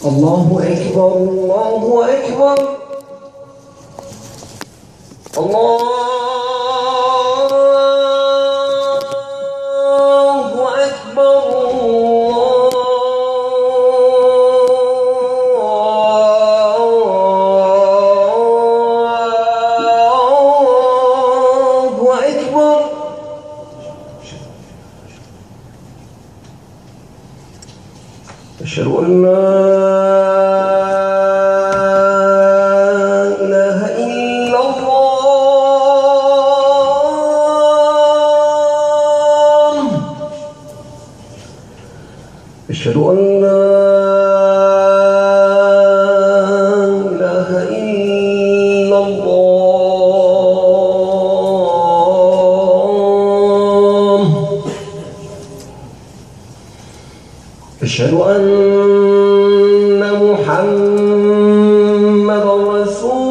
الله أكبر الله أكبر الله أشهد أن لا إله إلا الله أشهد أن لا إله إلا الله أشهد أن محمدًا رسول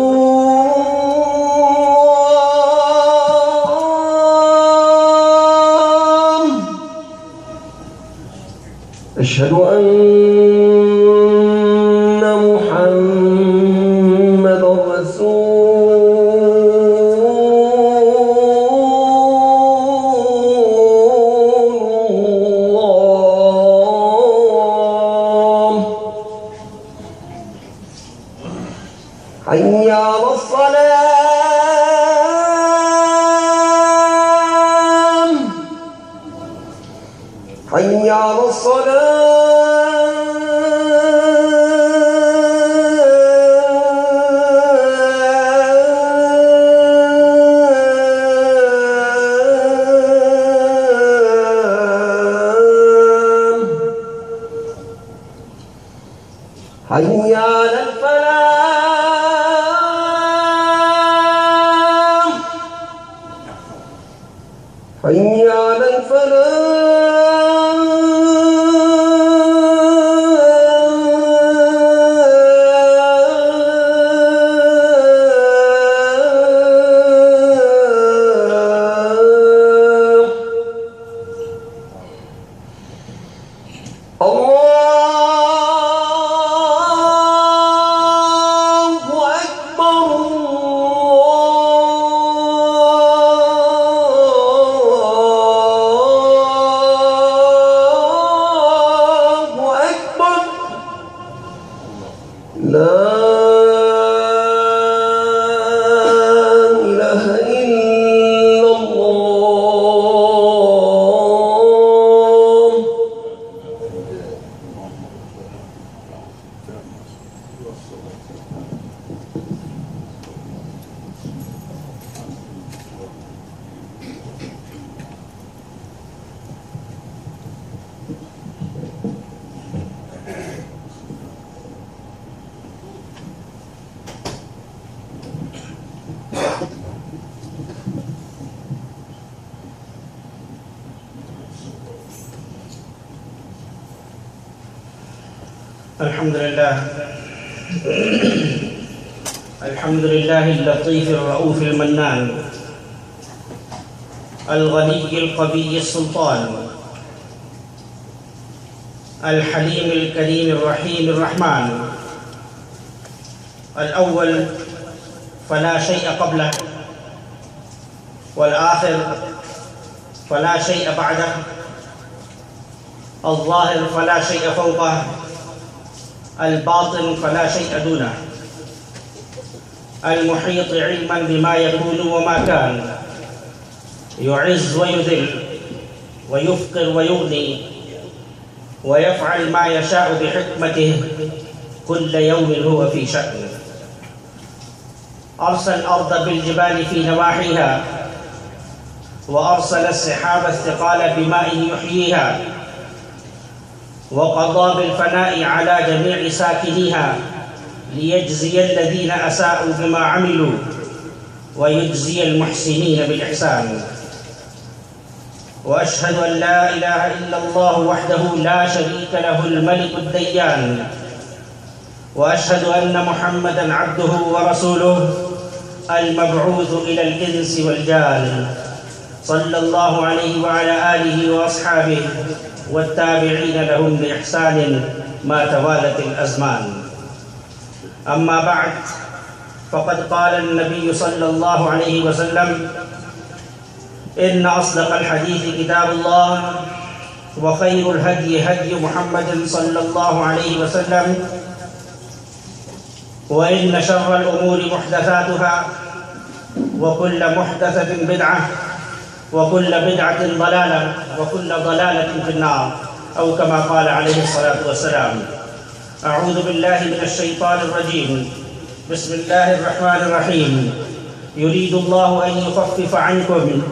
الله أشهد أن محمدًا حي على الصلاة حي على الصلاة حي على الفلاح حي على الفلاح الله أكبر لا إله إلا الله الحمد لله اللطيف الرؤوف المنان الغني القوي السلطان الحليم الكريم الرحيم الرحمن الأول فلا شيء قبله والآخر فلا شيء بعده الظاهر فلا شيء فوقه الباطن فلا شيء دونه المحيط علما بما يكون وما كان يعز ويذل ويفقر ويغني ويفعل ما يشاء بحكمته كل يوم هو في شأن أرسل الأرض بالجبال في نواحيها وأرسل السحاب الثقال بماء يحييها وقضى بالفناء على جميع ساكنيها ليجزي الذين أساءوا بما عملوا ويجزي المحسنين بالإحسان وأشهد أن لا إله إلا الله وحده لا شريك له الملك الديان وأشهد أن محمدًا عبده ورسوله المبعوث إلى الإنس والجان صلى الله عليه وعلى آله وأصحابه والتابعين لهم بإحسان ما توالت الأزمان. أما بعد، فقد قال النبي صلى الله عليه وسلم: إن أصدق الحديث كتاب الله، وخير الهدي هدي محمد صلى الله عليه وسلم، وإن شر الأمور محدثاتها، وكل محدثة بدعة، وكل بدعة ضلالة، وكل ضلالة في النار، أو كما قال عليه الصلاة والسلام. أعوذ بالله من الشيطان الرجيم. بسم الله الرحمن الرحيم. يريد الله أن يخفف عنكم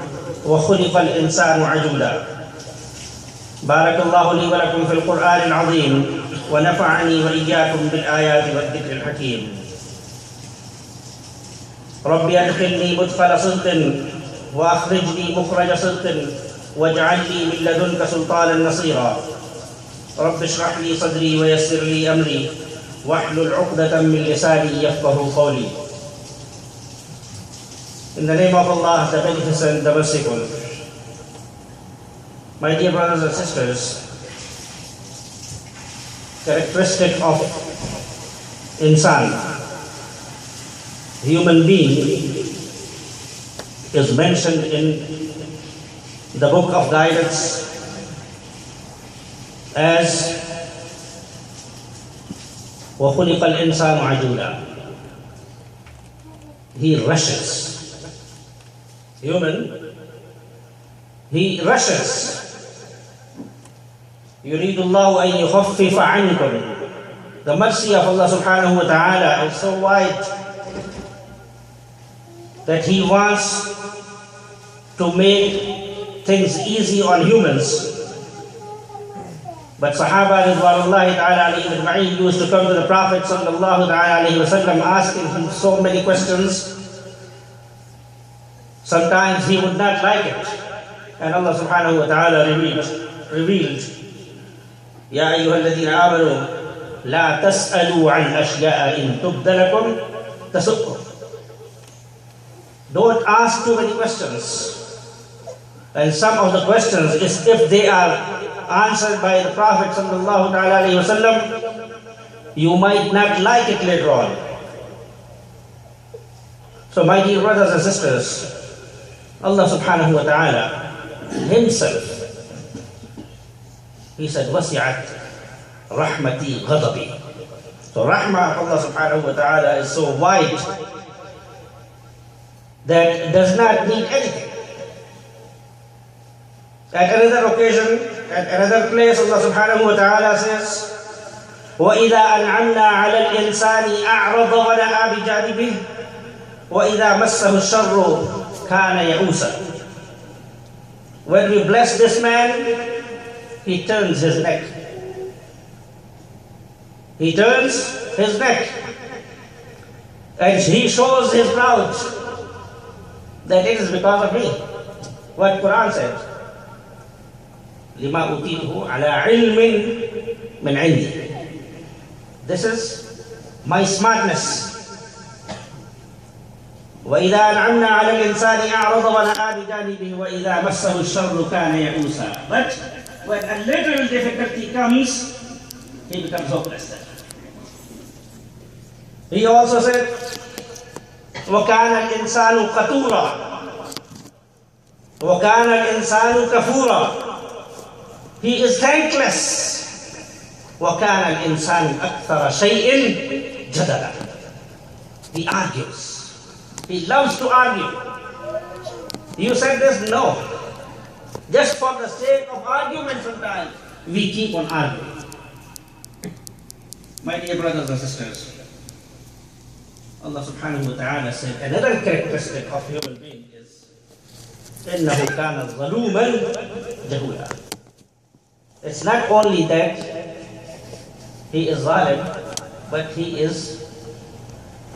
وخلق الإنسان عجولا. بارك الله لي ولكم في القرآن العظيم، ونفعني وإياكم بالآيات والذكر الحكيم. ربي أدخلني مدخل صدق، وأخرجني مخرج صدق، واجعل لي من لدنك سلطانا نصيرا. رب اشرح لي صدري ويسر لي أمري، واحلل عقدة من لساني يفقه قولي. In the name of Allah, the Beneficent, the Merciful. My dear brothers and sisters, characteristic of insan, human being, is mentioned in the book of guidance as وَخُلِقَ الْإِنسَانُ عَجُولًا. He rushes. Human, he rushes. يُرِيدُ اللَّهُ أَن يُخَفِّفَ عَنْكُمْ. The mercy of Allah subhanahu wa ta'ala is so wide that He wants to make things easy on humans. But Sahaba ridwanullahi ta'ala alayhim ajma'in used to come to the Prophet sallallahu ta'ala alayhi wa sallam asking him so many questions. Sometimes he would not like it. And Allah subhanahu wa ta'ala revealed, Ya ayyuhalladhina amanu, la tas'alu an ashya'a in tubda lakum tasukkum. Don't ask too many questions. And some of the questions is if they are answered by the Prophet sallallahu ta'ala alayhi wa sallam, you might not like it later on. So my dear brothers and sisters, Allah subhanahu wa ta'ala Himself, He said, وَسِعَتْ رَحْمَتِي غَضَبِي. So rahmah of Allah subhanahu wa ta'ala is so wide that it does not need anything. At another occasion, at another place, Allah subhanahu wa ta'ala says, وَإِذَا أَنْعَمْنَا عَلَى الْإِنسَانِ أَعْرَضَ وَنَأَى بِجَانِبِهِ وَإِذَا مَسَّهُ الشَّرُّ كَانَ يَئُوسًا. When we bless this man, he turns his neck. He turns his neck. And he shows his proud that it is because of me. What Quran said. لِمَا أُوتِيتُهُ عَلَىٰ عِلْمٍ مِّنْ عِنْدِي. This is my smartness. وَإِذَا أَنْعَمْنَا عَلَى الْإِنسَانِ أَعْرَضَ وَنَأَى بِجَانِبِهِ وَإِذَا مَسَّهُ الشَّرُّ كَانَ يَئُوسًا. But when a little difficulty comes, he becomes hopeless. He also said, وَكَانَ الْإِنسَانُ قَتُورًا وَكَانَ الْإِنسَانُ كَفُورًا. He is thankless. وَكَانَ الْإِنسَانُ أَكْثَرَ شَيْءٍ جَدَلًا. He argues. He loves to argue. You said this? No. Just for the sake of argument sometimes, we keep on arguing. My dear brothers and sisters, Allah subhanahu wa ta'ala said another characteristic of human being is إِنَّهُ كَانَ ظَلُومًا جَهُولًا. It's not only that he is zalim, but he is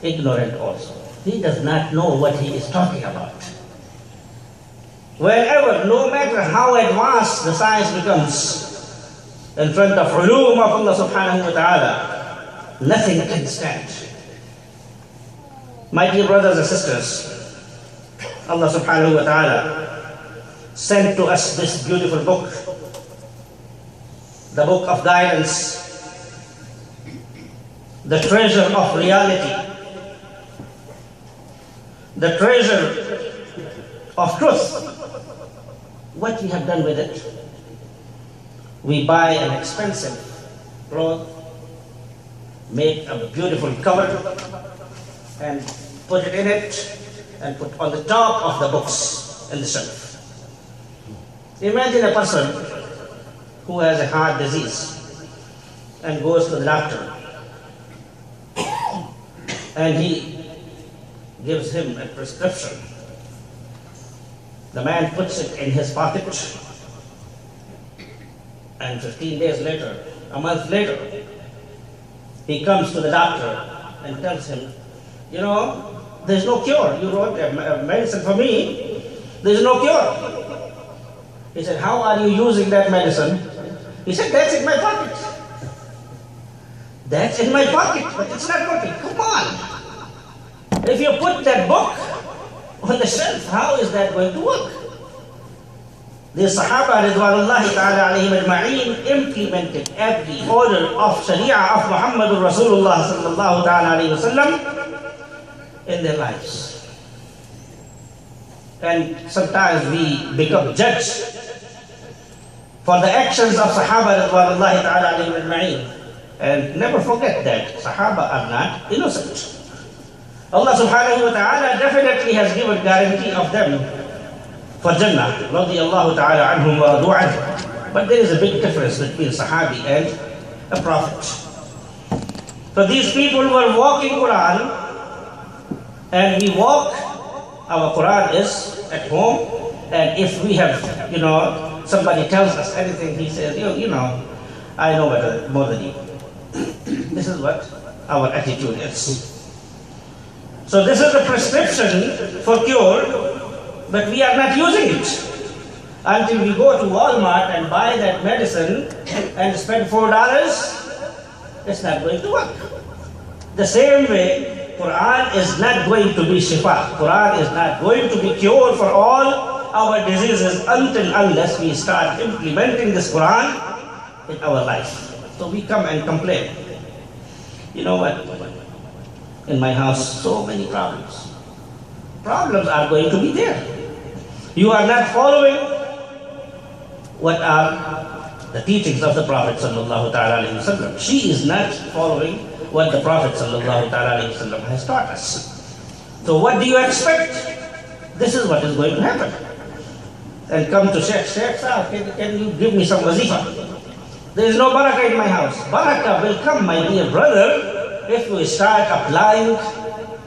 ignorant also. He does not know what he is talking about. Wherever, no matter how advanced the science becomes, in front of ulum of Allah subhanahu wa ta'ala, nothing can stand. My dear brothers and sisters, Allah subhanahu wa ta'ala sent to us this beautiful book, the book of guidance, the treasure of reality, the treasure of truth. What we have done with it? We buy an expensive cloth, make a beautiful cover, and put it in it, and put on the top of the books in the shelf. Imagine a person who has a heart disease and goes to the doctor, and he gives him a prescription. The man puts it in his pocket, and 15 days later, a month later, he comes to the doctor and tells him, you know, there's no cure. You wrote a medicine for me, there's no cure. He said, how are you using that medicine? He said, that's in my pocket. That's in my pocket, but it's not working. Come on. If you put that book on the shelf, how is that going to work? The Sahaba Ridwanullahi ta'ala alayhim ajma'een implemented every order of Sharia of Muhammadur Rasulullah sallallahu ta'ala alayhi wasallam in their lives. And sometimes we become judge for the actions of Sahaba Ridwanullahi ta'ala alayhim ajma'een. And never forget that Sahaba are not innocent. Allah subhanahu wa ta'ala definitely has given guarantee of them for Jannah, radiyallahu ta'ala anhum wa radu anhu. But there is a big difference between Sahabi and a Prophet. So these people were walking Quran, and we walk, our Quran is at home, and if we have, somebody tells us anything, he says, you know, I know better, more than you. This is what our attitude is. So this is a prescription for cure, but we are not using it until we go to Walmart and buy that medicine and spend $4. It's not going to work. The same way, Quran is not going to be shifa. Quran is not going to be cure for all our diseases unless we start implementing this Quran in our life. So we come and complain. You know what? In my house, so many problems. Problems are going to be there. You are not following what are the teachings of the Prophet sallallahu ta'ala alayhi wasallam. She is not following what the Prophet sallallahu ta'ala alayhi wasallam has taught us. So what do you expect? This is what is going to happen. And come to Sheikh, can you give me some wazifa? There is no barakah in my house. Barakah will come, my dear brother, if we start applying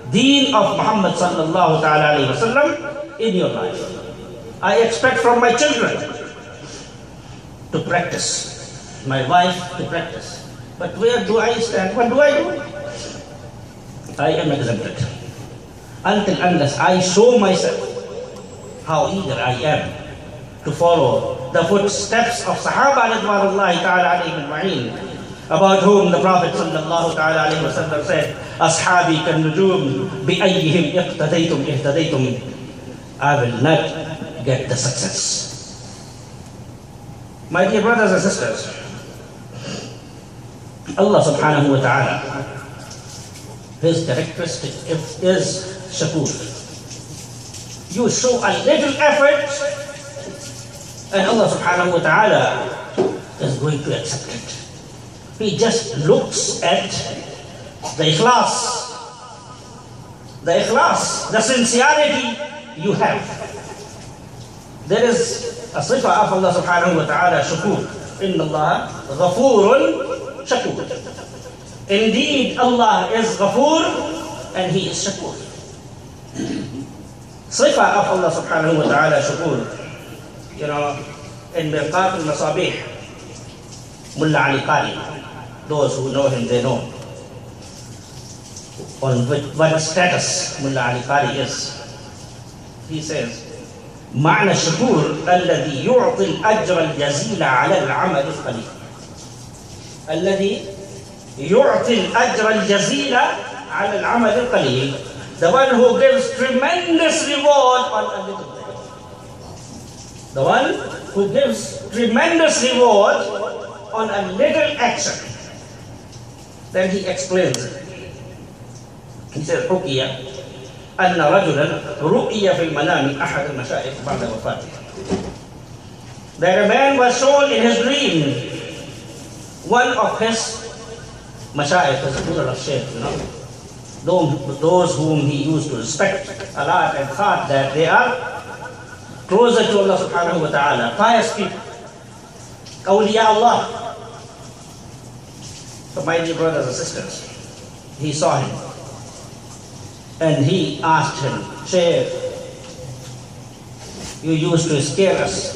deen of Muhammad sallallahu ta'ala alayhi wasallam in your life. I expect from my children to practice, my wife to practice. But where do I stand? What do I do? I am exempted. Unless I show myself how eager I am to follow the footsteps of Sahaba Ridwanullahi ta'ala alayhim ajma'een, about whom the Prophet sallallahu ta'ala alayhi wa sallam said, Ashabi kan nujum bi ayyihim iqtadaytum ihtadaytum. I will not get the success. My dear brothers and sisters, Allah subhanahu wa ta'ala, His characteristic is shakur. You show a little effort, and Allah subhanahu wa ta'ala is going to accept it. He just looks at the ikhlas, the sincerity you have. There is a sifa of Allah subhanahu wa ta'ala, shakur. Inna Allah ghafurun shakur. Indeed, Allah is ghafur and He is shakur. Sifa of Allah subhanahu wa ta'ala, shakur. In Mirqat al-Masabih, Mullah Ali Qari, those who know him, they know on what status Mullah Ali Qari is. He says, معنى الشكور الذي يعطي الأجر الجزيل على العمل القليل. الذي يعطي الأجر الجزيل على العمل القليل. The one who gives tremendous reward on a little thing. The one who gives tremendous reward on a little action. Then he explains it. He says, حُكِيَ أَنَّ رَجُلًا رُؤِيَ فِي الْمَنَامِ أَحَدَ الْمَشَائِخِ بَعْدَ وَفَاتِهِ. That a man was shown in his dream one of his mashayikh, his plural of shaykh, those whom he used to respect a lot and thought that they are closer to Allah subhanahu wa ta'ala, pious people, awliya Allah. So my dear brothers and sisters, he saw him and he asked him, Shaykh, you used to scare us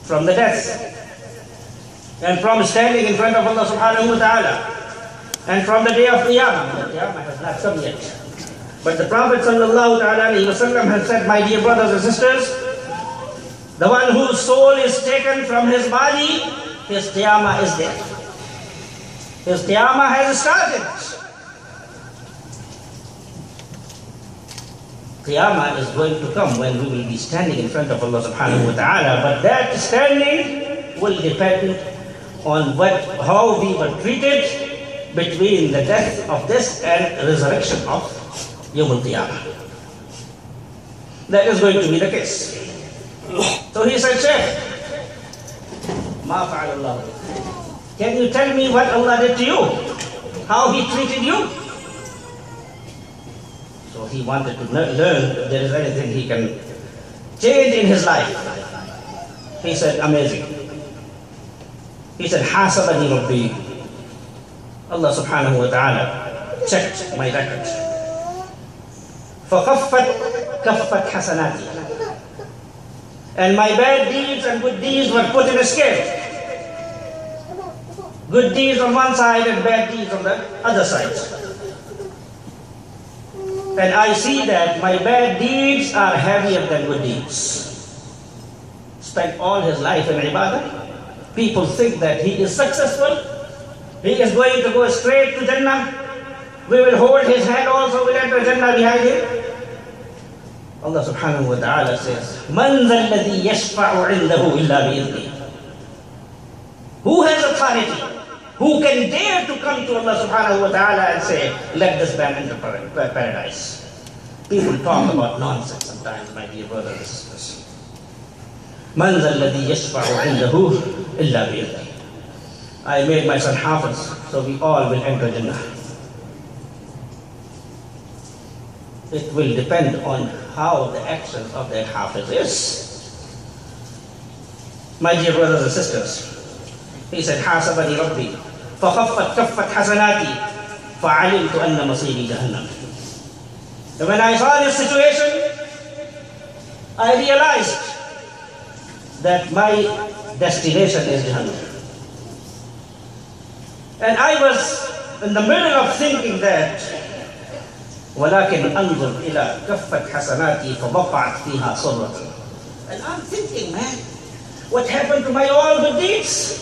from the death and from standing in front of Allah subhanahu wa ta'ala and from the day of Qiyamah. The Qiyamah has not come yet. But the Prophet sallallahu ta'ala alayhi wa sallam has said, my dear brothers and sisters, the one whose soul is taken from his body, his Qiyamah is there. His Qiyamah has started. Qiyamah is going to come when we will be standing in front of Allah subhanahu wa ta'ala. But that standing will depend on how we were treated between the death of this and resurrection of Yawm al-Qiyamah. That is going to be the case. So he said, Shaykh, Ma fa'al Allah. Can you tell me what Allah did to you? How He treated you? So he wanted to learn if there is anything he can change in his life. He said, amazing. He said, Hasabani Rabbi. Allah subhanahu wa ta'ala checked my record. فَكَفَّتْ حَسَنَاتِي. And my bad deeds and good deeds were put in a scale. Good deeds on one side and bad deeds on the other side. And I see that my bad deeds are heavier than good deeds. Spent all his life in ibadah. People think that he is successful. He is going to go straight to Jannah. We will hold his hand also, we'll enter Jannah behind him. Allah subhanahu wa ta'ala says, مَنْ ذَا الَّذِي يَشْفَعُ عِنْدَهُ إِلَّا بِإِذْنِهِ. Who has authority? Who can dare to come to Allah subhanahu wa ta'ala and say, let this man enter paradise? People talk about nonsense sometimes, my dear brothers and sisters. مَنْ ذَا الَّذِي يَشْفَعُ عِنْدَهُ إِلَّا بِإِذْنِهِ. I made my son Hafiz, so we all will enter Jannah. It will depend on how the actions of that Hafiz is. My dear brothers and sisters, he said, حَاسَبَنِي رَبِّي فَخَفَّتْ حَسَنَاتِي فَعَلِمْتُ أَنَّ مَصِيرِي جَهَنَّمْ. And when I saw this situation, I realized that my destination is Jahannam. And I was in the middle of thinking that وَلَكِنْ أَنْظُرْ إِلَى كَفَّتْ حَسَنَاتِي فَوَقَعَتْ فِيهَا صُرَّةٌ. And I'm thinking, man, what happened to my all good deeds?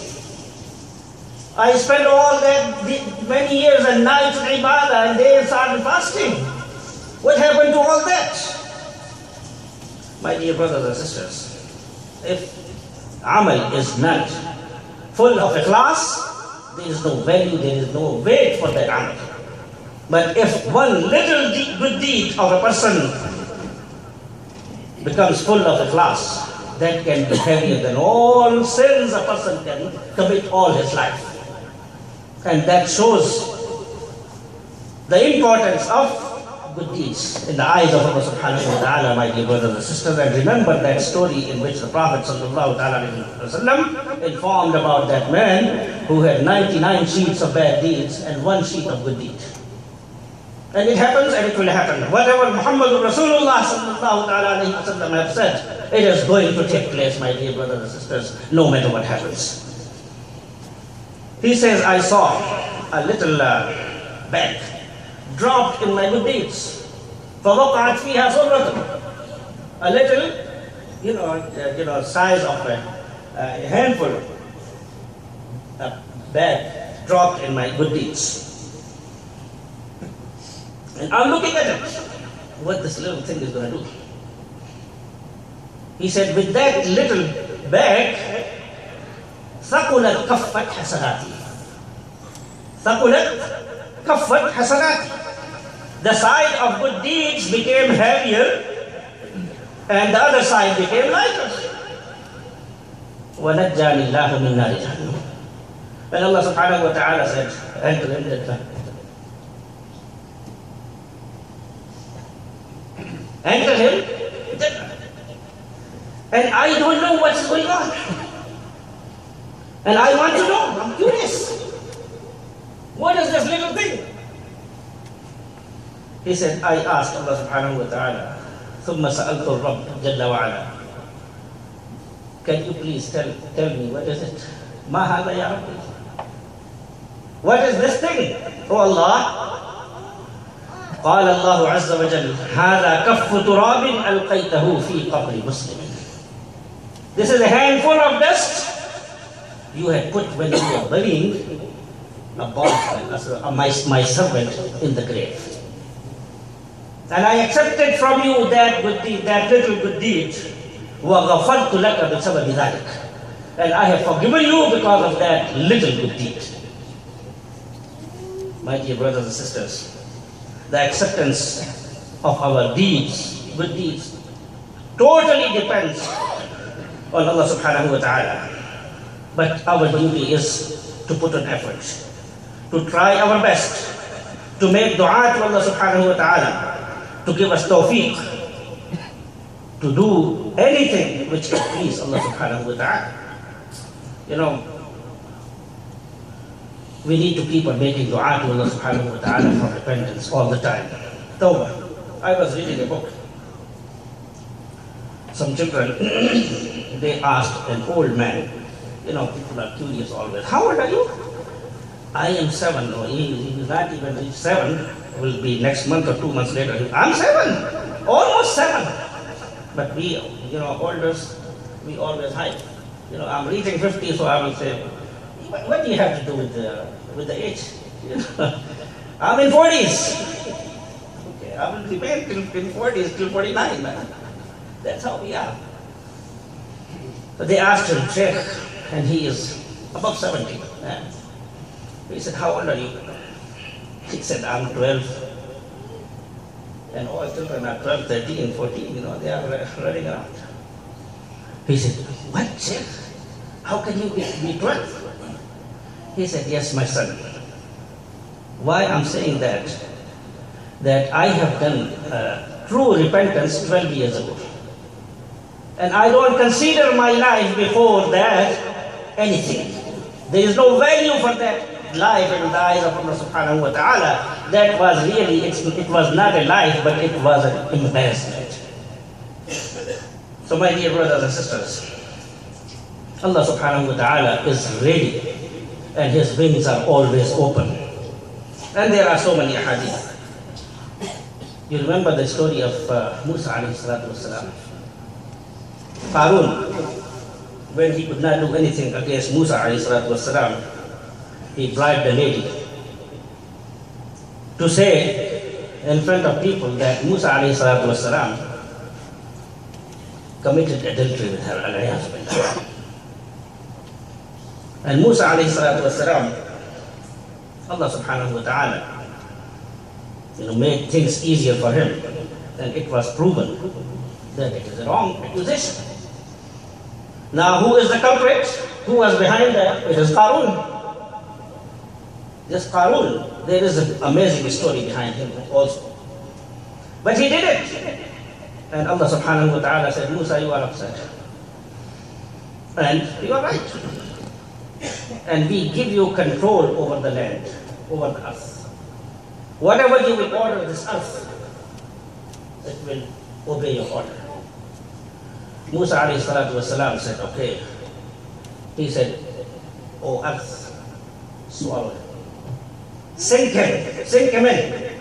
I spent all that many years and nights in ibadah and days started fasting. What happened to all that? My dear brothers and sisters, if amal is not full of ikhlas, there is no value, there is no weight for that amal. But if one little good deed of a person becomes full of ikhlas, that can be heavier than all sins a person can commit all his life. And that shows the importance of good deeds in the eyes of Allah subhanahu wa ta'ala, my dear brothers and sisters. And remember that story in which the Prophet sallallahu ta'ala informed about that man who had 99 sheets of bad deeds and 1 sheet of good deeds. And it happens and it will happen. Whatever Muhammad Rasulullah sallallahu ta'ala have said, it is going to take place, my dear brothers and sisters, no matter what happens. He says, I saw a little bag dropped in my good deeds. فَوَقَعَتْ فِيهَا صُرَّةٌ. A little, size of a handful, a bag dropped in my good deeds. And I'm looking at it, what this little thing is going to do. He said, with that little bag, ثَقُلَتْ كَفَّتْ حَسَنَاتِي. ثقلت كفت حسناتي. The side of good deeds became heavier and the other side became lighter. وَنَجَّانِ اللَّهُ مِنْ نَارِ جَهَنَّمَ. And Allah subhanahu wa ta'ala said, enter in Jannah. Enter him, Jannah. And I don't know what's going on. And I want to know, I'm curious. What is this little thing? He said, I asked Allah subhanahu wa ta'ala, ثُمَّ سَأَلْتُ الرَّبِّ جَلَّ وَعَلَى. Can you please tell me, what is it? مَا هَذَا يَا رَبِّي? What is this thing, oh Allah? قال الله عز وجل هذا كف تراب ألقيته في قبر مسلم. This is a handful of dust you had put when you were burying my servant in the grave. And I accepted from you that good deed, that little good deed. وَغَفَرْتُ لَكَ بِسَبَبِ ذَلِكَ. And I have forgiven you because of that little good deed. My dear brothers and sisters, the acceptance of our deeds, good deeds, totally depends on Allah subhanahu wa ta'ala. But our duty is to put an effort, to try our best, to make dua to Allah subhanahu wa ta'ala, to give us tawfiq, to do anything which can please Allah subhanahu wa ta'ala. You know, we need to keep on making dua to Allah subhanahu wa ta'ala for repentance all the time. Tawbah. I was reading a book. Some children, they asked an old man, you know, people are curious always, how old are you? I am 7, or he is not even reached 7, will be next month or 2 months later. I'm 7, almost 7. But we, you know, olders, we always hide. You know, I'm reaching 50, so I will say, what do you have to do with the age? You know, I'm in 40s. Okay, I will remain till 40s, till 49. That's how we are. So they asked him, Sheikh, and he is above 70. He said, how old are you? He said, I'm 12. And all children are 12, 13, 14, you know, they are running around. He said, what, Sheikh? How can you be 12? He said, yes, my son. Why I'm saying that I have done true repentance 12 years ago. And I don't consider my life before that anything. There is no value for that life in the eyes of Allah subhanahu wa ta'ala. That was really, it was not a life, but it was an embarrassment. So my dear brothers and sisters, Allah subhanahu wa ta'ala is ready and His wings are always open. And there are so many hadith. You remember the story of Musa alayhi salatu wasalam. Qarun, when he could not do anything against Musa alayhi salatu wasalam, he bribed a lady to say in front of people that Musa alayhi salatu wasalam committed adultery with her. And Musa alayhi salatu wasalam, Allah subhanahu wa ta'ala, made things easier for him, and it was proven that it is a wrong accusation. Now who is the culprit? Who was behind that? It is Qarun. This Qarun, there is an amazing story behind him also. But he did it. And Allah subhanahu wa ta'ala said, Musa, you are upset. And you are right. And we give you control over the land, over the earth. Whatever you will order this earth, it will obey your order. Musa alayhi salatu wasalam said, okay. He said, oh earth, swallow him. Sink him in.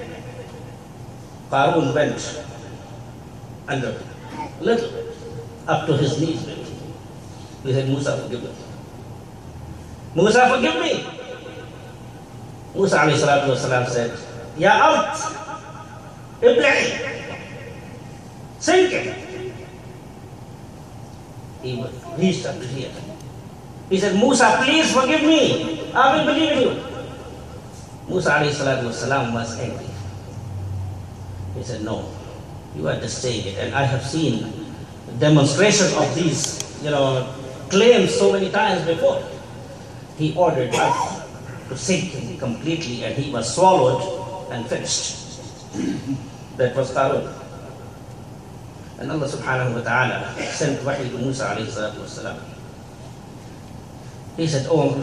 Qarun went under, little, up to his knees. He said, Musa, forgive me. Musa, forgive me. Musa alayhi salatu wasalam said, Ya Ard, ibla'i, sink him. He reached up to here. He said, Musa, please forgive me. I will believe in you. Musa alayhi salatu wasalam was angry. He said, no, you are just saying it. And I have seen demonstration of these, claims so many times before. He ordered earth to sink him completely, and he was swallowed and finished. That was Qarun. And Allah subhanahu wa ta'ala sent wahi to Musa alayhi salatu wasalam. He said, oh,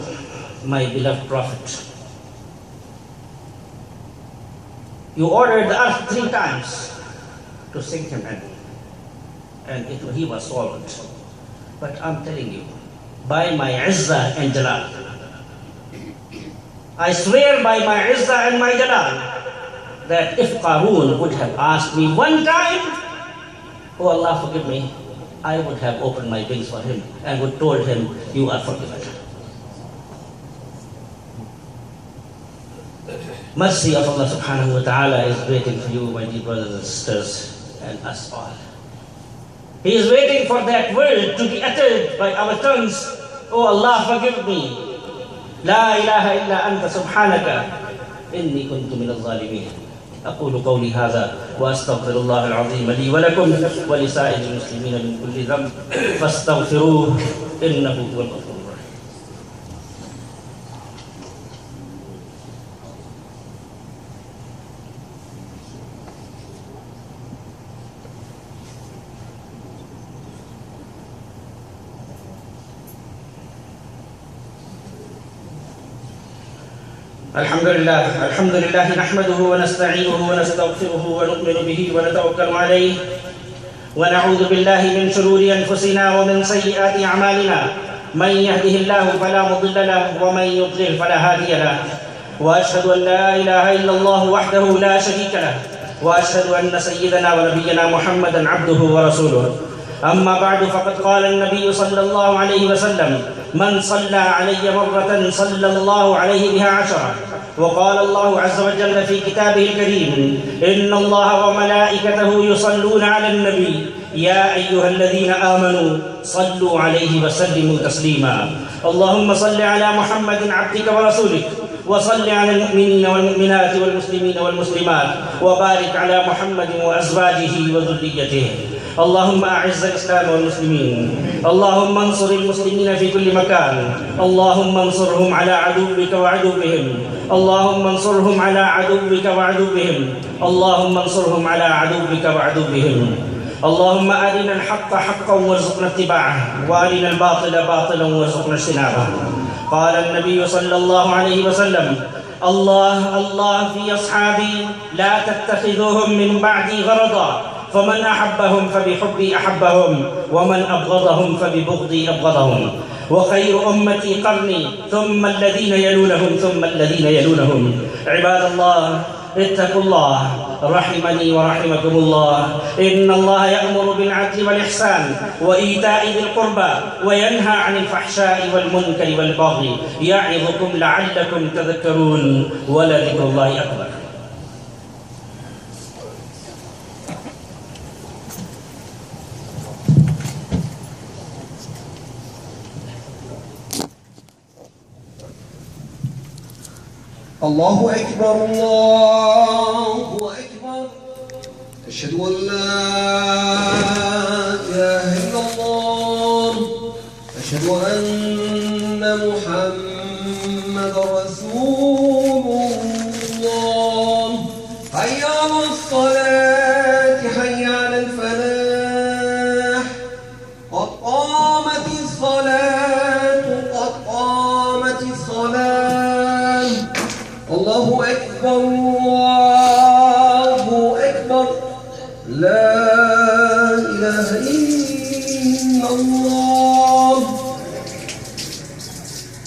my beloved prophet, you ordered the earth 3 times to sink him in, and he was swallowed. But I'm telling you, by my Izzah and Jalal, I swear by my Izzah and my Jalal, that if Qarun would have asked me 1 time, oh Allah forgive me, I would have opened my wings for him and would told him, you are forgiven. Mercy of Allah subhanahu wa ta'ala is waiting for you, my dear brothers and sisters, and us all. He is waiting for that word to be uttered by our tongues. Oh Allah, forgive me. La ilaha illa anta subhanaka inni kuntu min al-zalimin. أقول قولي هذا وأستغفر الله العظيم لي ولكم ولسائر المسلمين من كل ذنب فاستغفروه إنه هو الغفور الرحيم. الحمد لله نحمده ونستعينه ونستغفره ونؤمن به ونتوكل عليه ونعوذ بالله من شرور أنفسنا ومن سيئات أعمالنا من يهده الله فلا مضل له ومن يضلل فلا هادي له وأشهد أن لا إله إلا الله وحده لا شريك له وأشهد أن سيدنا ونبينا محمدا عبده ورسوله. أما بعد فقد قال النبي صلى الله عليه وسلم من صلى علي مرة صلى الله عليه بها 10. وقال الله عز وجل في كتابه الكريم إن الله وملائكته يصلون على النبي يا أيها الذين آمنوا صلوا عليه وسلموا تسليما. اللهم صل على محمد عبدك ورسولك وصل على المؤمنين والمؤمنات والمسلمين والمسلمات وبارك على محمد وأزواجه وذريته. اللهم أعز الإسلام والمسلمين، اللهم انصر المسلمين في كل مكان، اللهم انصرهم على عدوك وعدوهم، اللهم انصرهم على عدوك وعدوهم، اللهم انصرهم على عدوك وعدوهم. اللهم أرنا الحق حقا وارزقنا اتباعه وأرنا الباطل باطلا وارزقنا اجتنابه. قال النبي صلى الله عليه وسلم الله في أصحابي لا تتخذوهم من بعدي غرضا فمن أحبهم فبحبي أحبهم ومن أبغضهم فببغضي أبغضهم وخير أمتي قرني ثم الذين يلونهم ثم الذين يلونهم. عباد الله اتقوا الله رحمني ورحمكم الله. إن الله يأمر بالعدل والإحسان وإيتاء ذي القربى وينهى عن الفحشاء والمنكر والبغي يعظكم لعلكم تذكرون ولذكر الله أكبر. الله أكبر الله أكبر أشهد أن لا إله إلا الله أشهد أن محمد رسول الله. حي على الصلاة حي على الفلاح قد قامت الصلاة قد قامت الصلاة. الله أكبر الله أكبر لا إله إلا الله.